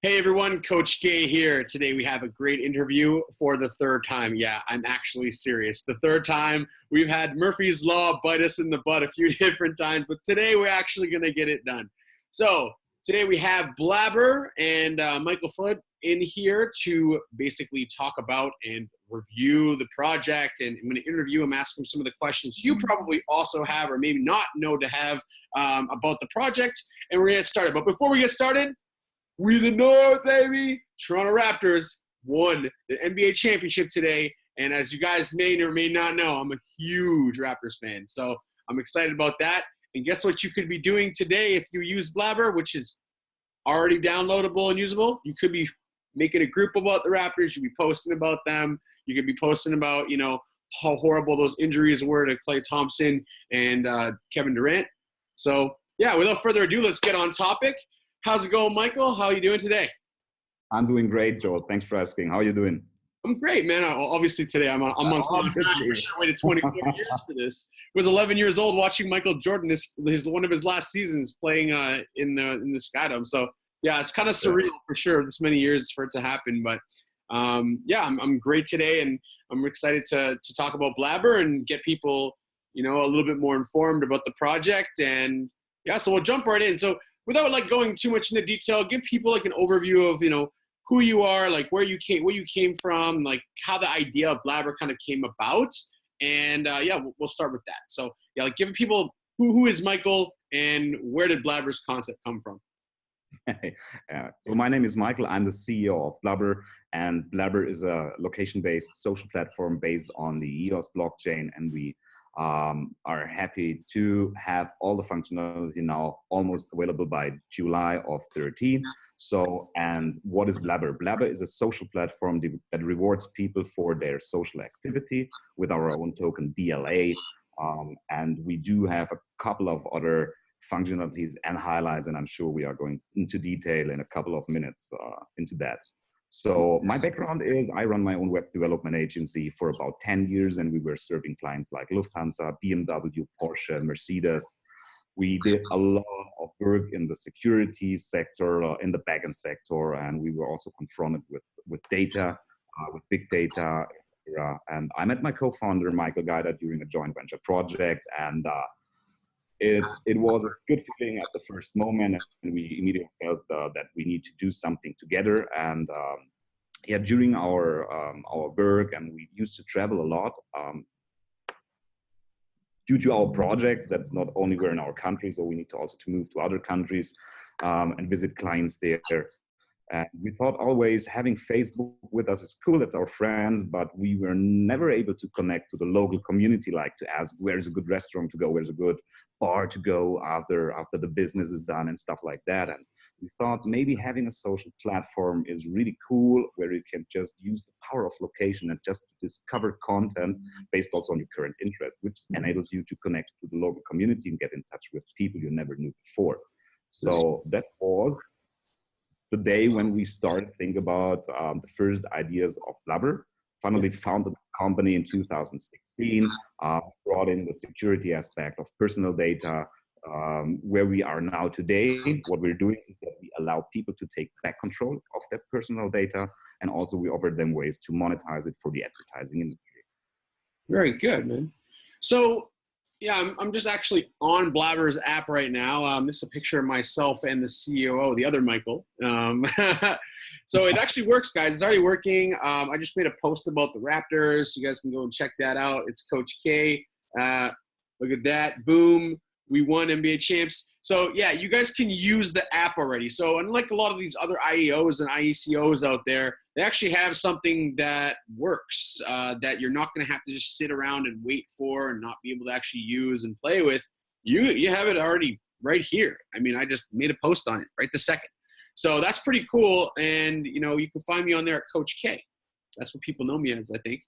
Hey everyone, Coach K here. Today we have a great interview for the third time. Yeah, I'm actually serious. The third time. We've had Murphy's Law bite us in the butt a few different times, but today we're actually going to get it done. So today we have Blabber and Michael Flood in here to basically talk about and review the project. And I'm going to interview him, ask him some of the questions you probably also have or maybe not know to have about the project. And we're going to get started. But before we get started, we the North, baby. Toronto Raptors won the NBA championship today. And as you guys may or may not know, I'm a huge Raptors fan. So I'm excited about that. And guess what you could be doing today if you use Blabber, which is already downloadable and usable? You could be making a group about the Raptors. You could be posting about them. You could be posting about, how horrible those injuries were to Klay Thompson and Kevin Durant. So, yeah, without further ado, let's get on topic. How's it going, Michael? How are you doing today? I'm doing great, Joel. Thanks for asking. How are you doing? I'm great, man. Obviously today I'm on cloud nine. I wish I waited 24 years for this. I was 11 years old watching Michael Jordan. His one of his last seasons playing in the Skydome. So yeah, it's kind of surreal for sure. This many years for it to happen, but yeah, I'm great today, and I'm excited to talk about Blabber and get people a little bit more informed about the project. And yeah, so we'll jump right in. So without going too much into detail, give people an overview of who you are, where you came from, how the idea of Blabber kind of came about, and yeah, we'll start with that. So yeah, give people who is Michael and where did Blabber's concept come from? So my name is Michael. I'm the CEO of Blabber, and Blabber is a location-based social platform based on the EOS Blockchain, and we are happy to have all the functionality now almost available by July of 13. So, and what is Blabber? Blabber is a social platform that rewards people for their social activity with our own token BLA. And we do have a couple of other functionalities and highlights, and I'm sure we are going into detail in a couple of minutes into that. So my background is I run my own web development agency for about 10 years, and we were serving clients like Lufthansa, BMW, Porsche, Mercedes. We did a lot of work in the security sector, in the backend sector, and we were also confronted with data, with big data, etc. And I met my co-founder, Michael Guida, during a joint venture project, and it was a good feeling at the first moment, and we immediately felt that we need to do something together. And yeah, during our work, and we used to travel a lot due to our projects that not only were in our country, so we need to also move to other countries and visit clients there. And we thought always having Facebook with us is cool, it's our friends, but we were never able to connect to the local community, like to ask where's a good restaurant to go, where's a good bar to go after the business is done and stuff like that. And we thought maybe having a social platform is really cool, where you can just use the power of location and just discover content based also on your current interest, which enables you to connect to the local community and get in touch with people you never knew before. So that was the day when we started thinking about the first ideas of Blabber. Finally founded the company in 2016, brought in the security aspect of personal data. Where we are now today, what we're doing is that we allow people to take back control of their personal data, and also we offer them ways to monetize it for the advertising industry. Very good, man. So yeah, I'm just actually on Blabber's app right now. This is a picture of myself and the CEO, the other Michael. So it actually works, guys. It's already working. I just made a post about the Raptors. You guys can go and check that out. It's Coach K. Look at that. Boom. We won NBA champs. So yeah, you guys can use the app already. So unlike a lot of these other IEOs and IECOs out there, they actually have something that works, that you're not going to have to just sit around and wait for and not be able to actually use and play with. You have it already right here. I mean, I just made a post on it right this second. So that's pretty cool. And, you can find me on there at Coach K. That's what people know me as, I think,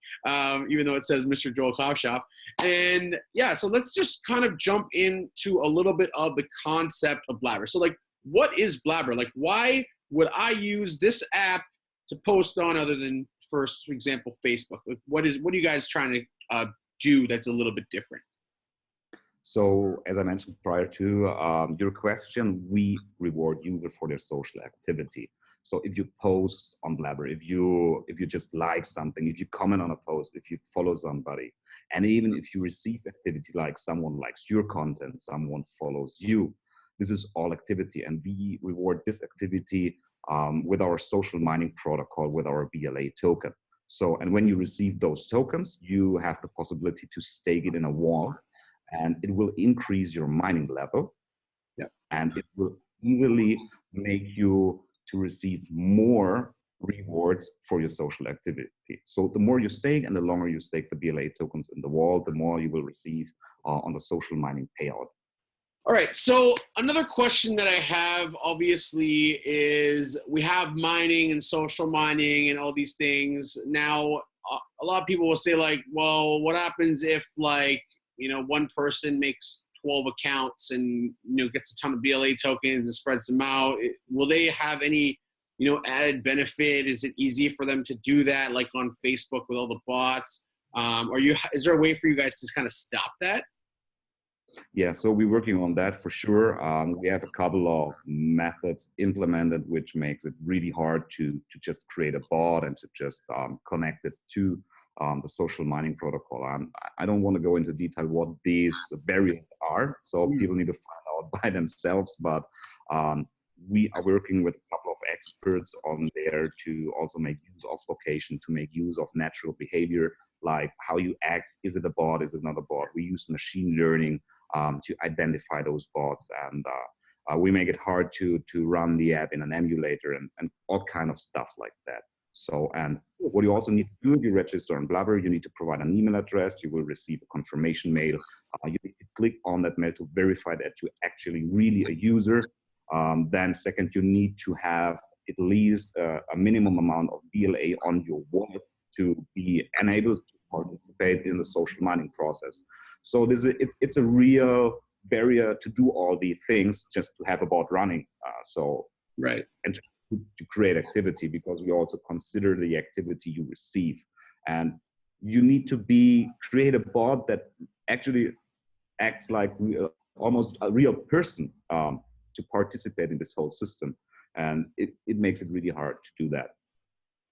even though it says Mr. Joel Klauschoff. And yeah, so let's just kind of jump into a little bit of the concept of Blabber. So what is Blabber? Why would I use this app to post on other than, for example, Facebook? What are you guys trying to do that's a little bit different? So as I mentioned prior to your question, we reward users for their social activity. So if you post on Blabber, if you just like something, if you comment on a post, if you follow somebody, and even if you receive activity like someone likes your content, someone follows you, this is all activity, and we reward this activity with our social mining protocol, with our BLA token. So, and when you receive those tokens, you have the possibility to stake it in a wall, and it will increase your mining level. Yeah. And it will easily make you to receive more rewards for your social activity. So the more you stake and the longer you stake the BLA tokens in the wall, the more you will receive on the social mining payout. All right, so another question that I have, obviously, is we have mining and social mining and all these things. Now, a lot of people will say, like, well, what happens if, like, you know, one person makes 12 accounts and, you know, gets a ton of BLA tokens and spreads them out? Will they have any, you know, added benefit? Is it easy for them to do that, like on Facebook with all the bots? Is there a way for you guys to kind of stop that? Yeah, so we're working on that for sure. We have a couple of methods implemented, which makes it really hard to just create a bot and to just connect it to the social mining protocol. I don't want to go into detail what these variants are, so people need to find out by themselves, but we are working with a couple of experts on there to also make use of location, to make use of natural behavior, like how you act. Is it a bot? Is it not a bot? We use machine learning to identify those bots, and we make it hard to run the app in an emulator and all kind of stuff like that. So, and what you also need to do if you register on Blabber, you need to provide an email address. You will receive a confirmation mail. You need to click on that mail to verify that you're actually really a user. Then second, you need to have at least a minimum amount of BLA on your wallet to be enabled to participate in the social mining process. So it's a real barrier to do all these things just to have a bot running. Right. And to create activity, because we also consider the activity you receive. And you need to create a bot that actually acts like almost a real person to participate in this whole system. And it makes it really hard to do that.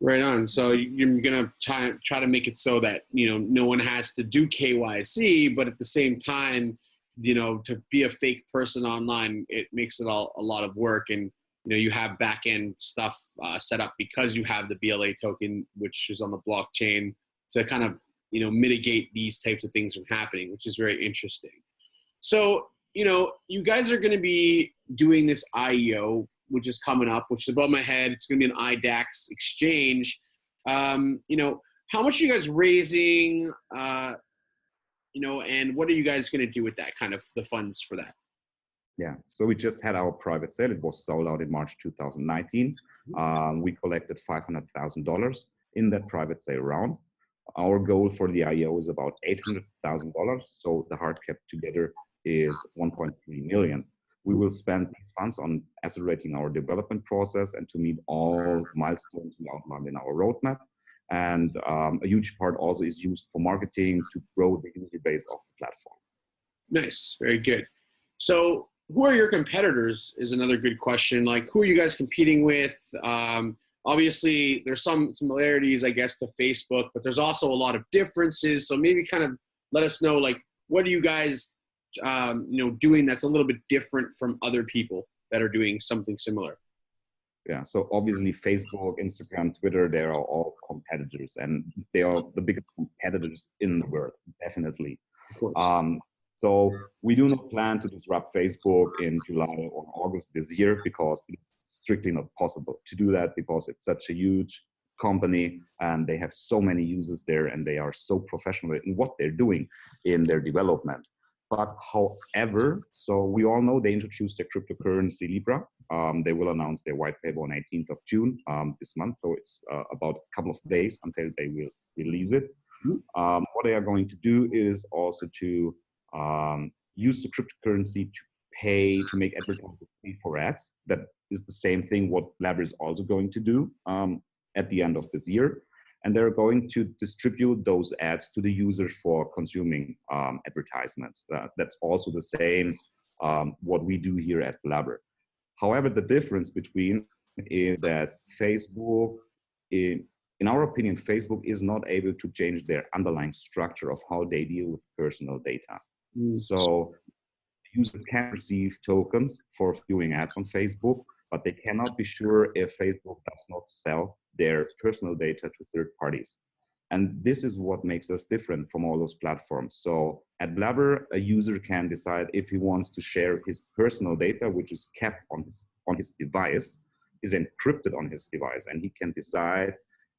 Right on. So you're going to try to make it so that, you know, no one has to do KYC, but at the same time, you know, to be a fake person online, it makes it a lot of work. And, you know, you have back end stuff set up because you have the BLA token, which is on the blockchain, to kind of, you know, mitigate these types of things from happening, which is very interesting. So, you know, you guys are going to be doing this IEO, which is coming up, which is above my head. It's going to be an IDAX exchange. You know, how much are you guys raising, you know, and what are you guys going to do with that, kind of the funds for that? Yeah, so we just had our private sale. It was sold out in March 2019. We collected $500,000 in that private sale round. Our goal for the IEO is about $800,000. So the hard cap together is 1.3 million. We will spend these funds on accelerating our development process and to meet all milestones we outlined in our roadmap. And a huge part also is used for marketing to grow the user base of the platform. Nice, very good. So who are your competitors is another good question. Like, who are you guys competing with? Obviously, there's some similarities, I guess, to Facebook, but there's also a lot of differences. So maybe kind of let us know, like, what are you guys you know, doing that's a little bit different from other people that are doing something similar? Yeah, so obviously Facebook, Instagram, Twitter, they are all competitors, and they are the biggest competitors in the world, definitely. Of course. So we do not plan to disrupt Facebook in July or August this year, because it's strictly not possible to do that, because it's such a huge company and they have so many users there and they are so professional in what they're doing in their development. But however, so we all know they introduced their cryptocurrency Libra. They will announce their white paper on 18th of June this month. So it's about a couple of days until they will release it. What they are going to do is also to use the cryptocurrency to make advertisers pay for ads. That is the same thing what BLABBER is also going to do at the end of this year. And they're going to distribute those ads to the users for consuming advertisements. That's also the same what we do here at BLABBER. However, the difference between is that Facebook, in our opinion, Facebook is not able to change their underlying structure of how they deal with personal data. So user can receive tokens for viewing ads on Facebook, but they cannot be sure if Facebook does not sell their personal data to third parties. And this is what makes us different from all those platforms. So at Blabber, a user can decide if he wants to share his personal data, which is kept on his device, is encrypted on his device, and he can decide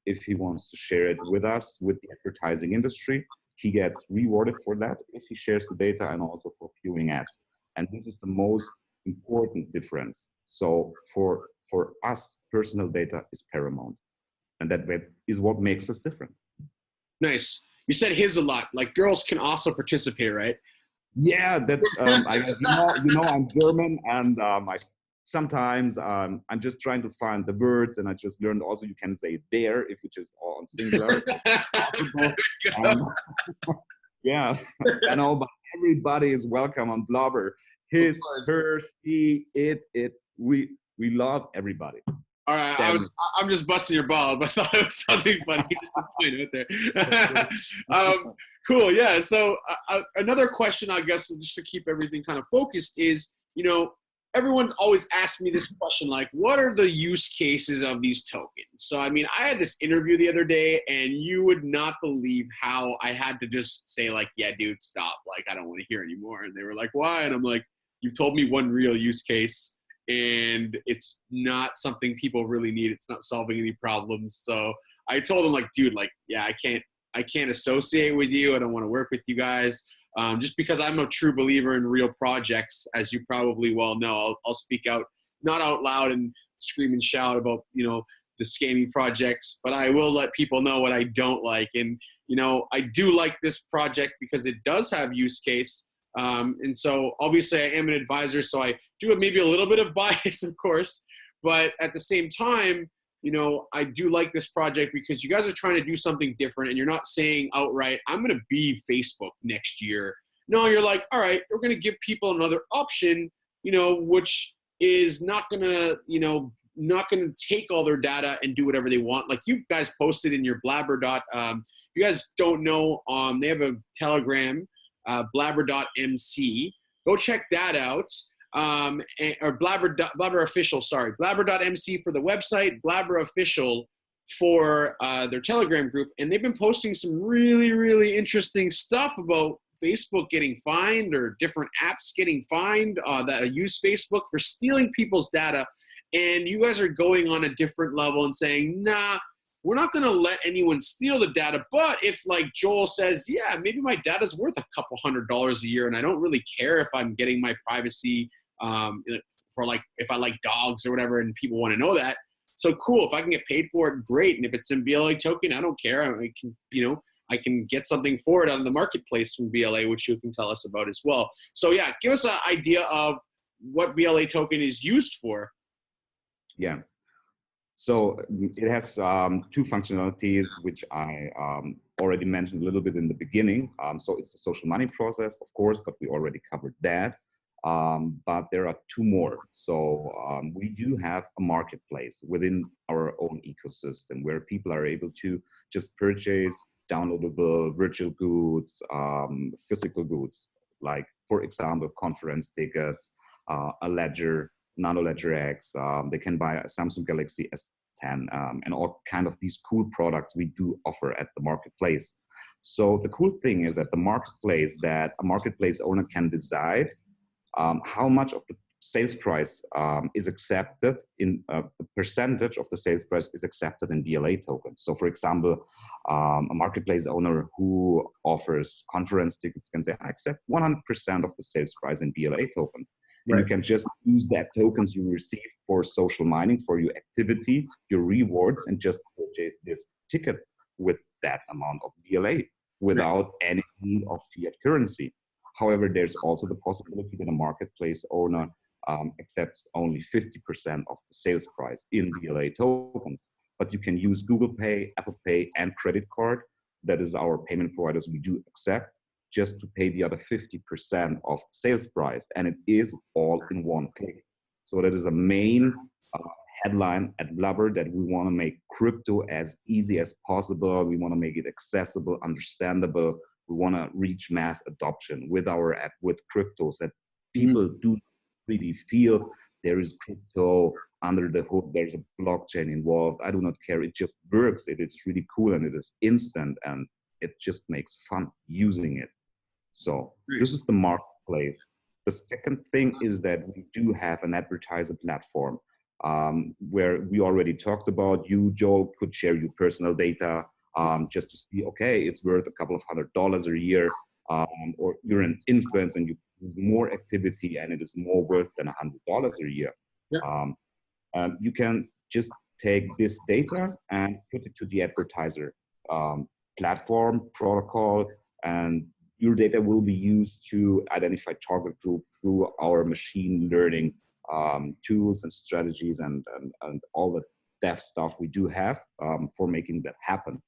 if he wants to share it with us, with the advertising industry. He gets rewarded for that if he shares the data, and also for viewing ads. And this is the most important difference. So for us, personal data is paramount. And that is what makes us different. Nice. You said his a lot. Like girls can also participate, right? Yeah, that's, you know, I'm German, and sometimes I'm just trying to find the words, and I just learned also you can say there if you just all on singular. Yeah, I know, but everybody is welcome on Blabber. His, her, she, it. We love everybody. All right, I'm just busting your balls, but I thought it was something funny. Just to point out there. Cool, yeah. So another question, I guess, just to keep everything kind of focused is, you know, everyone's always asked me this question, like, what are the use cases of these tokens? So, I mean, I had this interview the other day, and you would not believe how I had to just say, like, yeah, dude, stop. Like, I don't want to hear anymore. And they were like, why? And I'm like, you've told me one real use case, and it's not something people really need. It's not solving any problems. So I told them, like, dude, like, yeah, I can't associate with you. I don't want to work with you guys. Just because I'm a true believer in real projects, as you probably well know. I'll speak out, not out loud and scream and shout about, you know, the scammy projects, but I will let people know what I don't like. And, you know, I do like this project because it does have use case. And so obviously I am an advisor, so I do have maybe a little bit of bias, of course, but at the same time, you know, I do like this project because you guys are trying to do something different, and you're not saying outright, I'm going to be Facebook next year. No, you're like, all right, we're going to give people another option, you know, which is not going to, you know, not going to take all their data and do whatever they want. Like you guys posted in your Blabber you guys don't know, they have a Telegram, blabber.mc. Go check that out. Or Blabber official, sorry, blabber.mc for the website, Blabber official for their Telegram group. And they've been posting some really, really interesting stuff about Facebook getting fined, or different apps getting fined that use Facebook for stealing people's data. And you guys are going on a different level and saying, nah, we're not going to let anyone steal the data. But if, like Joel says, yeah, maybe my data's worth a couple $100s a year, and I don't really care if I'm getting my privacy for, like, if I like dogs or whatever, and people want to know that. So cool. If I can get paid for it, great. And if it's in BLA token, I don't care. I can, you know, I can get something for it out of the marketplace from BLA, which you can tell us about as well. So yeah, give us an idea of what BLA token is used for. Yeah. So it has two functionalities, which I already mentioned a little bit in the beginning. So it's the social money process, of course, but we already covered that. But there are two more. So we do have a marketplace within our own ecosystem where people are able to just purchase downloadable virtual goods, physical goods, like, for example, conference tickets, a ledger, Nano Ledger X. They can buy a Samsung Galaxy S10, and all kind of these cool products we do offer at the marketplace. So the cool thing is at the marketplace that a marketplace owner can decide how much of the sales price is accepted in a percentage of the sales price is accepted in BLA tokens. So for example, a marketplace owner who offers conference tickets can say, I accept 100% of the sales price in BLA tokens. And you can just use that tokens you receive for social mining, for your activity, your rewards, and just purchase this ticket with that amount of BLA without any need of fiat currency. However, there's also the possibility that a marketplace owner accepts only 50% of the sales price in BLA tokens. But you can use Google Pay, Apple Pay, and credit card. That is our payment providers we do accept, just to pay the other 50% of the sales price. And it is all in one click. So that is a main headline at Blabber that we want to make crypto as easy as possible. We want to make it accessible, understandable. We want to reach mass adoption with our app, with cryptos that people do really feel there is crypto under the hood. There's a blockchain involved. I do not care. It just works. It is really cool and it is instant and it just makes fun using it. So this is the marketplace. The second thing is that we do have an advertiser platform where we already talked about. You, Joel, could share your personal data just to see, okay, it's worth a couple of $100 a year, or you're an influencer and you do more activity and it is more worth than $100 a year. Yeah. You can just take this data and put it to the advertiser platform, protocol, and your data will be used to identify target group through our machine learning tools and strategies and all the dev stuff we do have for making that happen.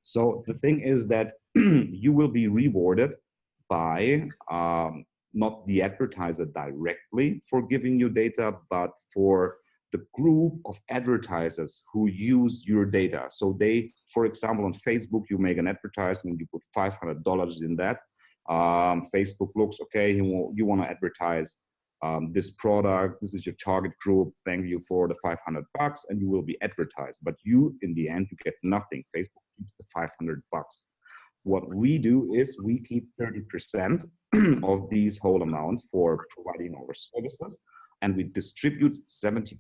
So the thing is that you will be rewarded by not the advertiser directly for giving you data, but for the group of advertisers who use your data. So they, for example, on Facebook, you make an advertisement, you put $500 in that. Facebook looks, okay, you want to advertise this product, this is your target group, thank you for the $500, and you will be advertised. But you, in the end, you get nothing. Facebook keeps the $500. What we do is we keep 30% of these whole amounts for providing our services, and we distribute 70%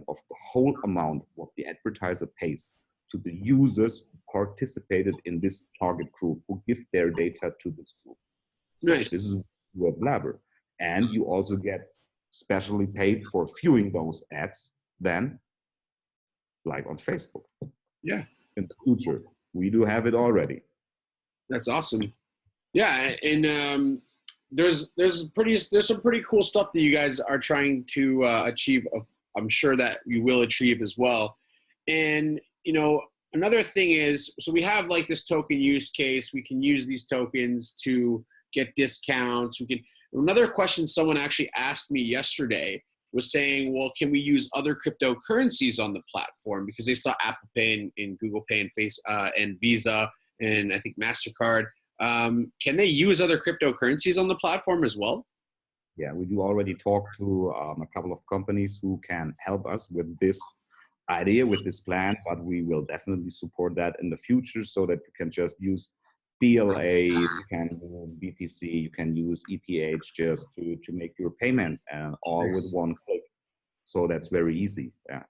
of the whole amount what the advertiser pays to the users who participated in this target group, who give their data to this group. Nice. So this is what Blabber. And you also get specially paid for viewing those ads then, like on Facebook. Yeah. In the future, we do have it already. That's awesome. Yeah, and there's some pretty cool stuff that you guys are trying to achieve. I'm sure that you will achieve as well. And you know, another thing is, so we have like this token use case. We can use these tokens to get discounts. Another question someone actually asked me yesterday was saying, well, can we use other cryptocurrencies on the platform? Because they saw Apple Pay and Google Pay and and Visa and I think MasterCard. Can they use other cryptocurrencies on the platform as well? Yeah, we do already talk to a couple of companies who can help us with this idea, with this plan, but we will definitely support that in the future so that you can just use BLA, you can use BTC, you can use ETH just to make your payment and all with one click. So that's very easy. Yeah.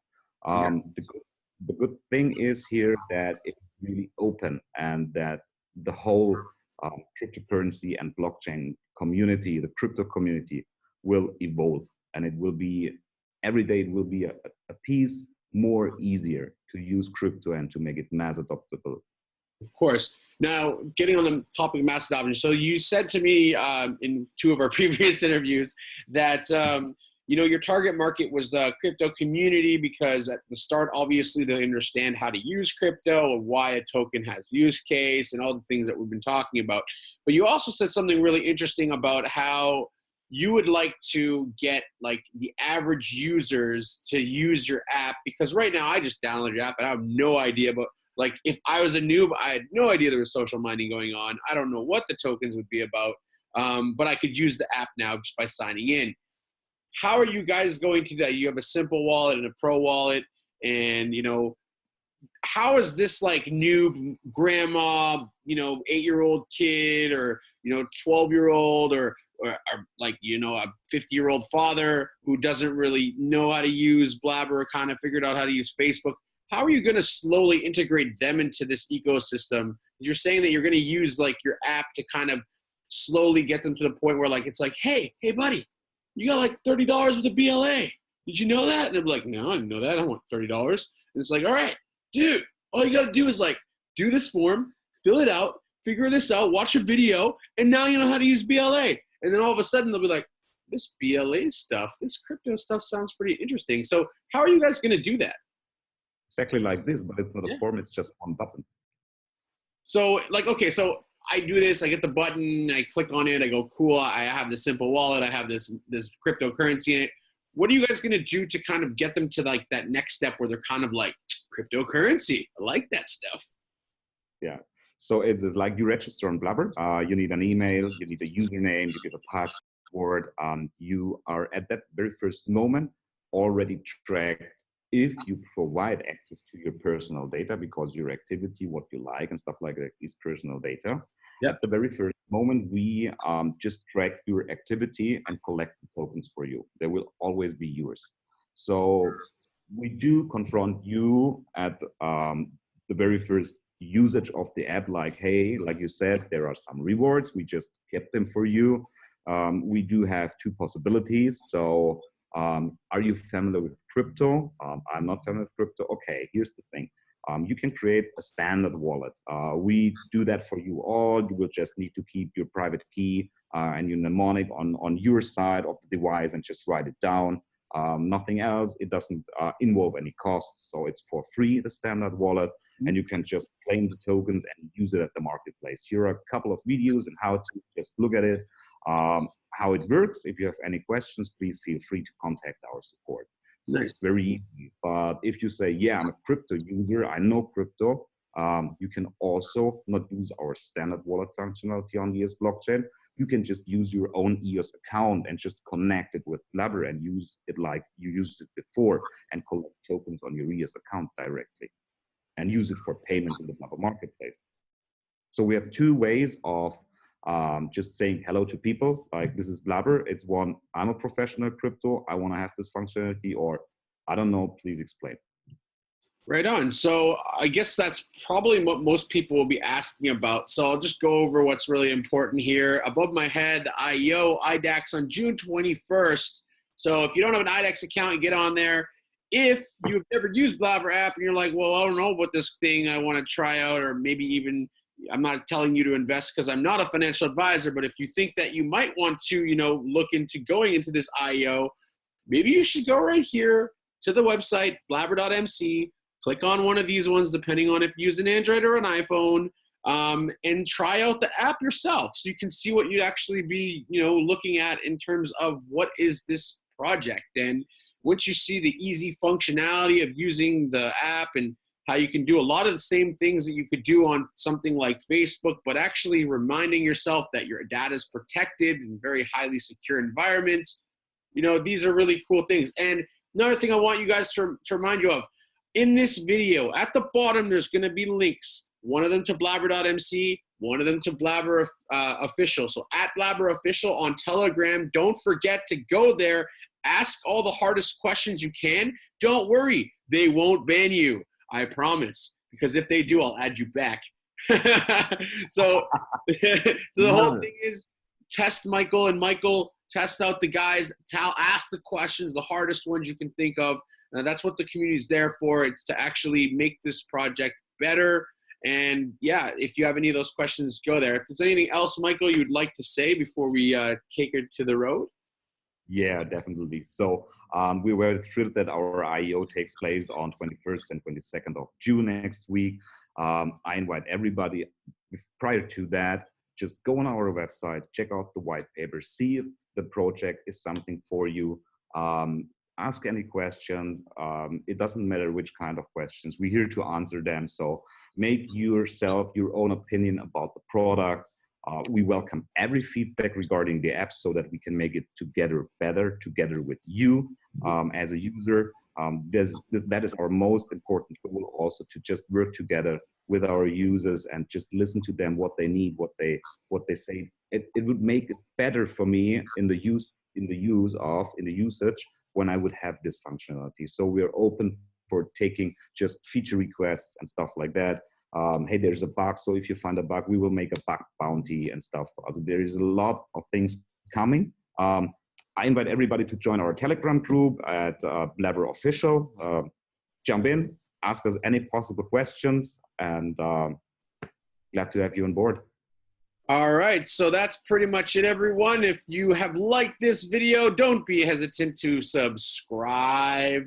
The good thing is here that it's really open and that the whole cryptocurrency and blockchain community, the crypto community, will evolve, and it will be every day. It will be a piece more easier to use crypto and to make it mass adoptable. Of course. Now, getting on the topic of mass adoption. So you said to me in two of our previous interviews that you know, your target market was the crypto community because at the start, obviously, they understand how to use crypto and why a token has use case and all the things that we've been talking about. But you also said something really interesting about how you would like to get like the average users to use your app, because right now I just downloaded your app and I have no idea about, like, if I was a noob, I had no idea there was social mining going on. I don't know what the tokens would be about, but I could use the app now just by signing in. How are you guys going to do that? You have a simple wallet and a pro wallet, and you know, how is this like new grandma, you know, 8-year-old kid or, you know, 12-year-old or like, you know, a 50-year-old father who doesn't really know how to use Blabber, kind of figured out how to use Facebook? How are you going to slowly integrate them into this ecosystem? You're saying that you're going to use like your app to kind of slowly get them to the point where like, it's like, hey buddy, you got like $30 with the BLA. Did you know that? And they're like, no, I didn't know that. I want $30. And it's like, all right, dude, all you got to do is like, do this form, fill it out, figure this out, watch a video, and now you know how to use BLA. And then all of a sudden they'll be like, this BLA stuff, this crypto stuff sounds pretty interesting. So how are you guys going to do that? Exactly like this, but it's not a form, it's just one button. So like, okay, so I do this, I get the button, I click on it, I go, cool, I have this simple wallet, I have this cryptocurrency in it. what are you guys going to do to kind of get them to like that next step where they're kind of like, cryptocurrency, I like that stuff? Yeah. So it's like you register on Blabber. You need an email, you need a username, you give a password. You are at that very first moment already tracked if you provide access to your personal data, because your activity, what you like and stuff like that is personal data. Yep. At the very first moment, we just track your activity and collect the tokens for you. They will always be yours. So we do confront you at the very first usage of the app, like, hey, like you said, there are some rewards. We just kept them for you. We do have two possibilities. So are you familiar with crypto? I'm not familiar with crypto. Okay, here's the thing. You can create a standard wallet. We do that for you all. You will just need to keep your private key and your mnemonic on your side of the device and just write it down. Nothing else. It doesn't involve any costs. So it's for free, the standard wallet, and you can just claim the tokens and use it at the marketplace. Here are a couple of videos on how to just look at it, how it works. If you have any questions, please feel free to contact our support. So It's very easy. But if you say, yeah, I'm a crypto user, I know crypto, you can also not use our standard wallet functionality on the EOS blockchain. You can just use your own EOS account and just connect it with Blabber and use it like you used it before and collect tokens on your EOS account directly and use it for payments in the Blabber marketplace. So we have two ways of just saying hello to people, like this is Blabber. It's one, I'm a professional crypto, I want to have this functionality, or I don't know, please explain. Right on. So I guess that's probably what most people will be asking about. So I'll just go over what's really important here. Above my head, IEO, IDAX on June 21st. So if you don't have an IDAX account, get on there. If you've never used Blabber app and you're like, well, I don't know what this thing I want to try out, or maybe even I'm not telling you to invest because I'm not a financial advisor, but if you think that you might want to, look into going into this IEO, maybe you should go right here to the website, blabber.mc, click on one of these ones, depending on if you use an Android or an iPhone, and try out the app yourself so you can see what you'd actually be, looking at in terms of what is this project. And once you see the easy functionality of using the app and how you can do a lot of the same things that you could do on something like Facebook, but actually reminding yourself that your data is protected in very highly secure environments, these are really cool things. And another thing I want you guys to remind you of, in this video, at the bottom, there's going to be links. One of them to blabber.mc, one of them to Blabber Official. So at Blabber Official on Telegram, don't forget to go there. Ask all the hardest questions you can. Don't worry, they won't ban you. I promise. Because if they do, I'll add you back. So the whole thing is test Michael, and Michael test out the guys. Ask the questions, the hardest ones you can think of. That's what the community is there for. It's to actually make this project better. And yeah, if you have any of those questions, go there. If there's anything else, Michael, you'd like to say before we take it to the road? Yeah, definitely. So we were thrilled that our IEO takes place on 21st and 22nd of June next week. I invite everybody, prior to that, just go on our website, check out the white paper, see if the project is something for you. Ask any questions. It doesn't matter which kind of questions. We're here to answer them. So make yourself your own opinion about the product. We welcome every feedback regarding the app so that we can make it together better, together with you as a user. That is our most important goal, also to just work together with our users and just listen to them, what they need, what they say. It would make it better for me in the usage when I would have this functionality. So we're open for taking just feature requests and stuff like that. Hey, there's a bug, so if you find a bug, we will make a bug bounty and stuff. Also, there is a lot of things coming. I invite everybody to join our Telegram group at Blabber Official. Jump in, ask us any possible questions, and glad to have you on board. All right, so that's pretty much it, everyone. If you have liked this video, don't be hesitant to subscribe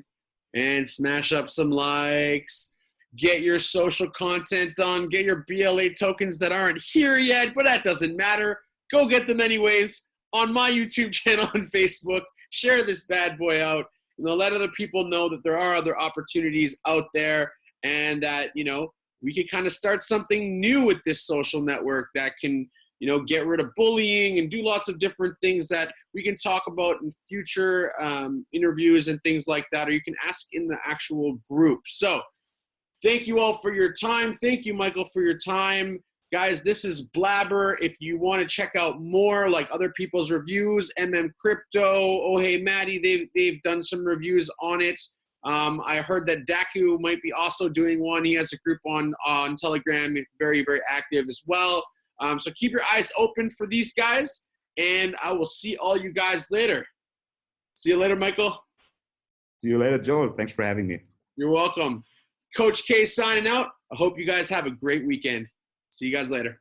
and smash up some likes. Get your social content done. Get your BLA tokens that aren't here yet, but that doesn't matter. Go get them anyways. on my YouTube channel and Facebook. Share this bad boy out. Let other people know that there are other opportunities out there, and that, we can kind of start something new with this social network that can, get rid of bullying and do lots of different things that we can talk about in future interviews and things like that, or you can ask in the actual group. So thank you all for your time. Thank you, Michael, for your time. Guys, this is Blabber. If you want to check out more, like other people's reviews, Crypto, Oh Hey Maddie, they've done some reviews on it. I heard that Daku might be also doing one. He has a group on Telegram. It's very, very active as well. So keep your eyes open for these guys, and I will see all you guys later. See you later, Michael. See you later, Joel. Thanks for having me. You're welcome. Coach K signing out. I hope you guys have a great weekend. See you guys later.